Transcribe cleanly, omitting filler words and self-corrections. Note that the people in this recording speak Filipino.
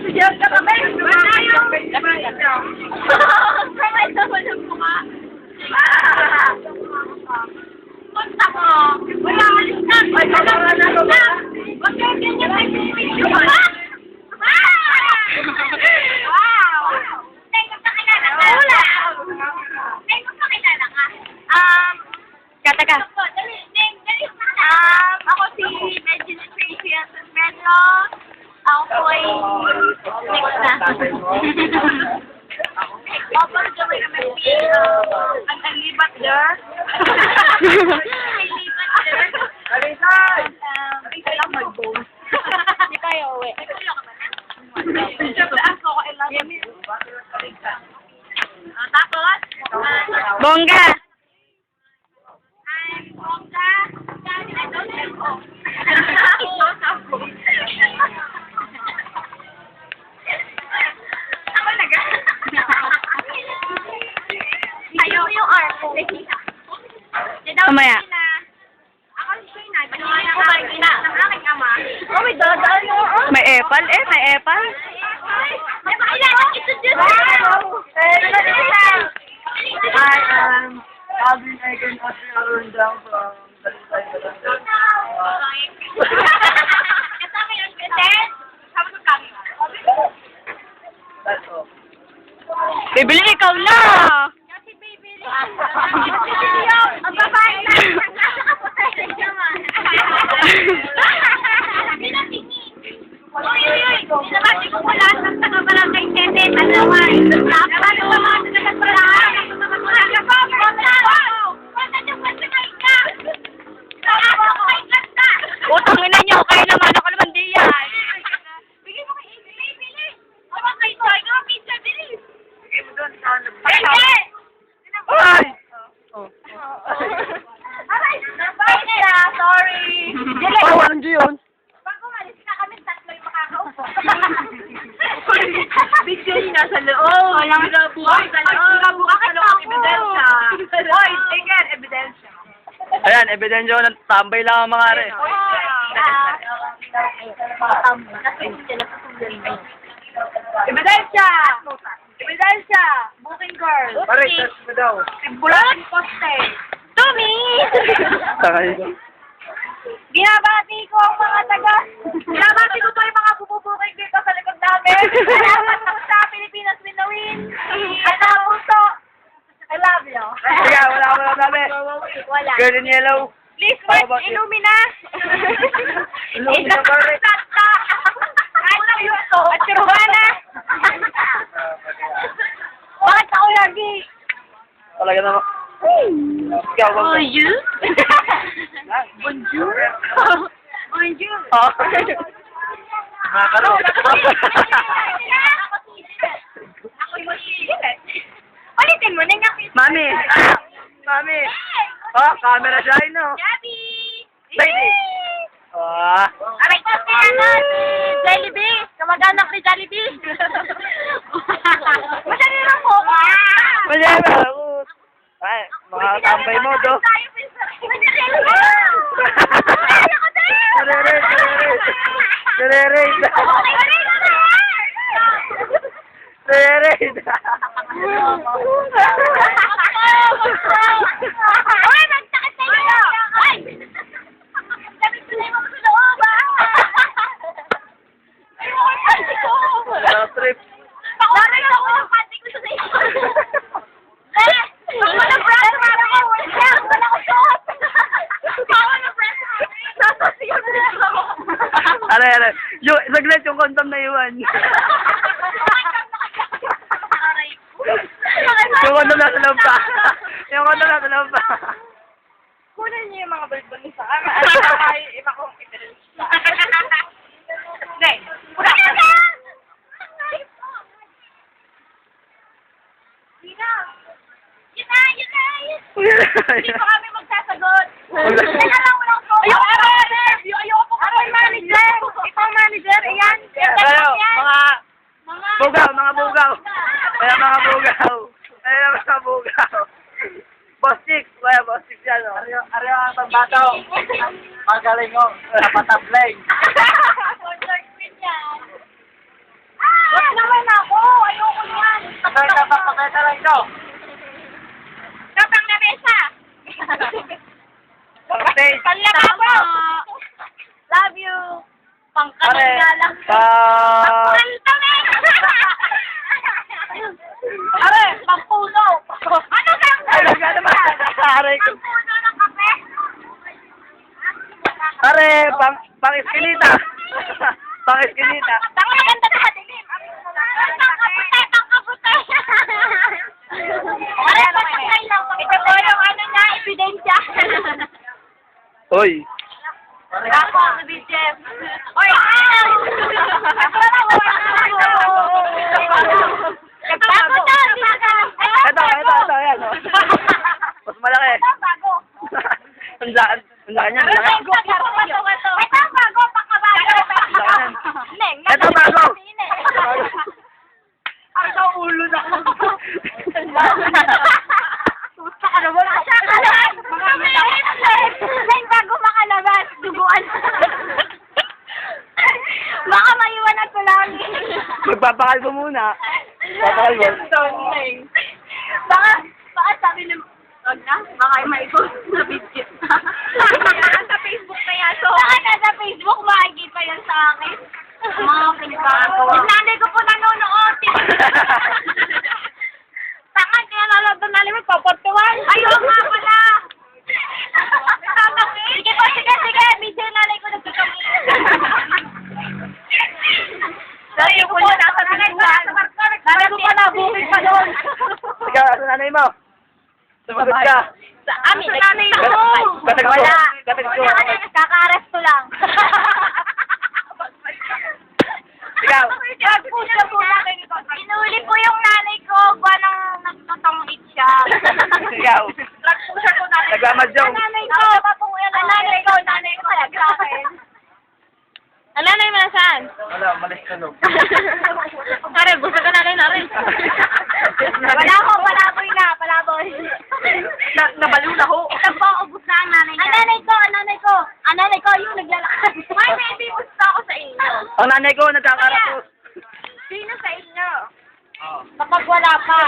Diyan ka kami. Kamay naman ang mukha. Punta mo. Wala, alis na. Ay, wala na. Huwag kayo ganyan may video. Wow! Tayo magpakilala ka. Wala. Tayo magpakilala ka. Kataga. Ako si Medjin Tracy Asensio. Ako po ay next na. Opo, gawin naman ang alibat there. Ang libat there. Kalisay! Ito lang mag-bowl. Hindi kayo uwi. Nagkulo ka ba na? Ako ko ilang. Tapos, Bongga! I'm Bongga. I don't know. Ako naga. Ayaw yung art. Mamaya. Ako si Shayna. Panawalan ko ba ng aking ama? Oh, may dadaan mo. May epal eh, may epal. May pakilala kita dyan. Hi, Alvin Egan Astrarundang from Talisay, Batangas. Kasama yung Vincent. Kasama sa camera. That's all. Bibili ikaw na! Kasi baby. Ang babae na. Nasa kapatay naman. Hindi na tingin. Uy. Sinabati ko wala sa taga-barangay 7. Alawan. Dapat sa mga taga-barangay. Utang ina nyo, kayo naman, ako naman di yan. Bigay mo kay Amy, bili. Abang kay Toy, no? Pizza, bili. Bigay mo doon sa ano. Hindi! Ay! Aray, nabay nila, sorry. Oh, walang yun. Pag umalis na kami, tatlo yung makakaupo. Big J nasa loob. Pinabuhay sa loob. Bakit Ano ang ebidensya? Hoy, again, ebidensya. Ayan, ebidensya ng tambay lang ang mga rin. Ebidensya! Ebidensya! Booking girl. Pare, test mo daw. Bulan poste. Tumi! Binabati ko ang mga binabati ko to yung mga bububuking dito sa likod namin. Salamat po sa Pilipinas Winawin. Ano puso? I love you. Sige, wala sabi. Wala. Girl in yellow. Please, How Mark, about you? Illumina. Illumina, correct. Santa. At Curvana. Bakit ako lagi? Talaga naman. Ikaw, wag ka. you? Bonjour. Bonjour. Oh. Nakakalo. Ako yung ulitin mo, nangapit. Mami. Mami. Oh, camera shy, no? Gabi! Baby. Ah. Aray ko si si Jollibee! Kamag-anak ni Jollibee! Masalirang po ka! Wala ba? Ay, mga tambay mo, do. Sarere. Ay, magtakit na yun! Ay! Sabi ko na yung mga sa loob, Ay, mo yung panty ko! Trip. Pakulit ako yung panty ko sa iyo! Eh! Wala breath wrap ako! Wala ko shot! Wala breath wrap! Nasasiyan na ako! Are. Saglit yung condom na iwan. Yung condom nasa loob pa. Yung condom nasa loob pa. Kunin niyo yung mga balbon ni Sarah. At iba kong ipinag. Hindi. Pura ka na! Hindi pa kami magsasagot. Teka lang, walang phone. Ayoko po kami manager. Ikaw manager, iyan. Ayo, mga bugaw. Ayan, mga bugaw. Boss Chicks, Boss Chicks yan, o. Ariyo ang pambataw. Magaling mo, napatablay. Sponsor ko yan. Ah! Ito, pakita lang ito. Kapang na mesa. Okay. Panlababo. Love you. Pangkalan Pare, nga lang. Pangkulta na. Are, pampuno. Ano kang? Ano ka naman? Aray ko. Pampuno ng kape. Pare, pang-iskinita. Pang-iskinita. Tanga na ganda sa dilim. Pangkaputay. Are, patangay lang. Ito po yung ano na, ebidensya. Hoy. Ako, si BJF. Oy! Nagbago na! Ito, ayan. Oh. Mas malaki. Bago. Ang daan yan. Ito, bago, pakabago. Ito, bago. Ang daw ulo na. Susta ka naman. Asya ka lang. Neng, bago makalabas, duguan. Baka maiwanan ko lang. Magpapakalbo muna. Papakalbo. Baka sabi ni... Wag na, baka maikot sa video. Sa Facebook na yan. So, baka nasa Facebook, makikita yan sa akin. Mga pinagkakagawa. Yung nanay ko po nanonood. Tangan, kaya nanonood na nalimit, paportuwan. Ayun nga pala. Sige po, sige. Medyo yung nanay ko nagkakami. Nanay ko po nasa pinagkakagawa. Nanay ko pa na, bukid pa doon. Ikaw, asa nanay mo? Sumagot ka. Sa amin, nanay ko. Katag- Wala. katag- Kaka-arresto lang. Ikaw. Inuli po yung nanay ko. Buwan nang nagtotong-eat siya. Ikaw. Nagmamadyong. Nanay ko. Nanay ko. Sa akin. Ang nanay mo nasaan? Wala, malis ka no. Pare, gusto ka nanay na rin. Wala ko, palaboy na, palaboy. Nabaliw na ho. Ito po, ubus na ang nanay niya. Ang nanay ko, yung naglalakad. May baby, gusto ako sa inyo. Ang nanay ko, nagkakaratos. Sino sa inyo? Oo. Kapag wala pa.